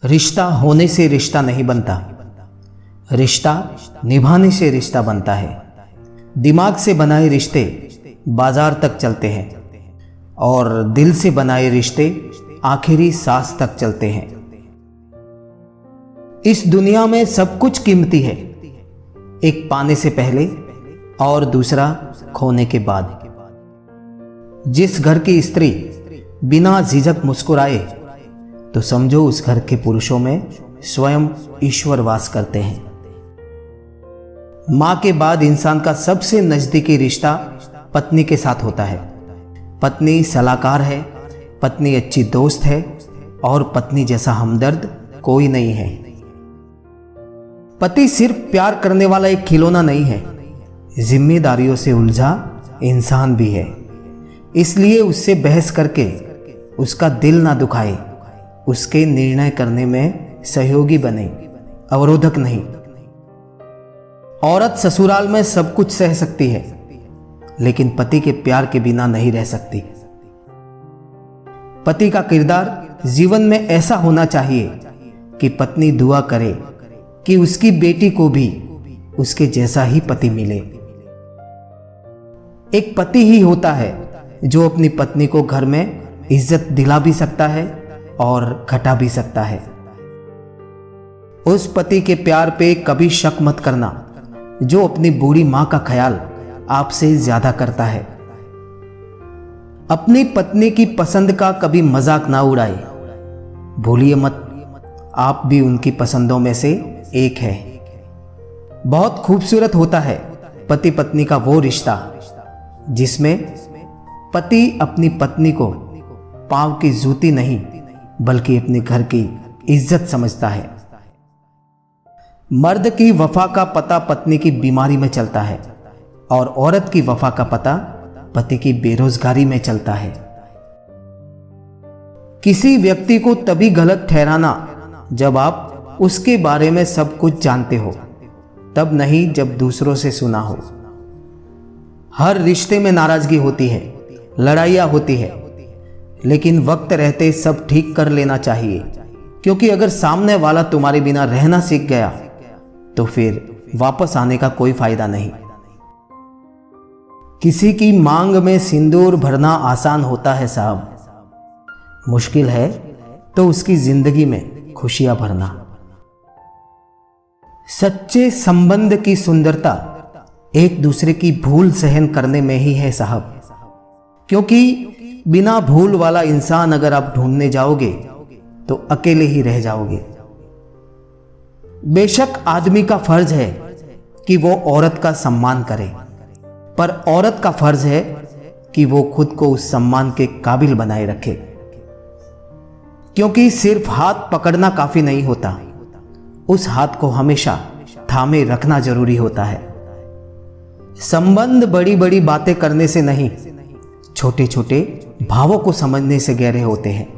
रिश्ता होने से रिश्ता नहीं बनता, रिश्ता निभाने से रिश्ता बनता है। दिमाग से बनाए रिश्ते बाजार तक चलते हैं और दिल से बनाए रिश्ते आखिरी सांस तक चलते हैं। इस दुनिया में सब कुछ कीमती है, एक पाने से पहले और दूसरा खोने के बाद। जिस घर की स्त्री बिना झिझक मुस्कुराए तो समझो उस घर के पुरुषों में स्वयं ईश्वर वास करते हैं। मां के बाद इंसान का सबसे नजदीकी रिश्ता पत्नी के साथ होता है। पत्नी सलाहकार है, पत्नी अच्छी दोस्त है और पत्नी जैसा हमदर्द कोई नहीं है। पति सिर्फ प्यार करने वाला एक खिलौना नहीं है, जिम्मेदारियों से उलझा इंसान भी है। इसलिए उससे बहस करके उसका दिल ना दुखाए, उसके निर्णय करने में सहयोगी बने, अवरोधक नहीं। औरत ससुराल में सब कुछ सह सकती है, लेकिन पति के प्यार के बिना नहीं रह सकती। पति का किरदार जीवन में ऐसा होना चाहिए कि पत्नी दुआ करे कि उसकी बेटी को भी उसके जैसा ही पति मिले। एक पति ही होता है जो अपनी पत्नी को घर में इज्जत दिला भी सकता है और घटा भी सकता है। उस पति के प्यार पे कभी शक मत करना जो अपनी बूढ़ी मां का ख्याल आपसे ज्यादा करता है। अपनी पत्नी की पसंद का कभी मजाक ना उड़ाए। भूलिए मत, आप भी उनकी पसंदों में से एक है। बहुत खूबसूरत होता है पति पत्नी का वो रिश्ता जिसमें पति अपनी पत्नी को पांव की जूती नहीं बल्कि अपने घर की इज्जत समझता है। मर्द की वफा का पता पत्नी की बीमारी में चलता है और औरत की वफा का पता पति की बेरोजगारी में चलता है। किसी व्यक्ति को तभी गलत ठहराना जब आप उसके बारे में सब कुछ जानते हो, तब नहीं जब दूसरों से सुना हो। हर रिश्ते में नाराजगी होती है, लड़ाइयां होती है, लेकिन वक्त रहते सब ठीक कर लेना चाहिए, क्योंकि अगर सामने वाला तुम्हारे बिना रहना सीख गया तो फिर वापस आने का कोई फायदा नहीं। किसी की मांग में सिंदूर भरना आसान होता है साहब, मुश्किल है तो उसकी जिंदगी में खुशियां भरना। सच्चे संबंध की सुंदरता एक दूसरे की भूल सहन करने में ही है साहब, क्योंकि बिना भूल वाला इंसान अगर आप ढूंढने जाओगे तो अकेले ही रह जाओगे। बेशक आदमी का फर्ज है कि वो औरत का सम्मान करे, पर औरत का फर्ज है कि वो खुद को उस सम्मान के काबिल बनाए रखे, क्योंकि सिर्फ हाथ पकड़ना काफी नहीं होता, उस हाथ को हमेशा थामे रखना जरूरी होता है। संबंध बड़ी बड़ी बातें करने से नहीं, छोटे छोटे भावों को समझने से गहरे होते हैं।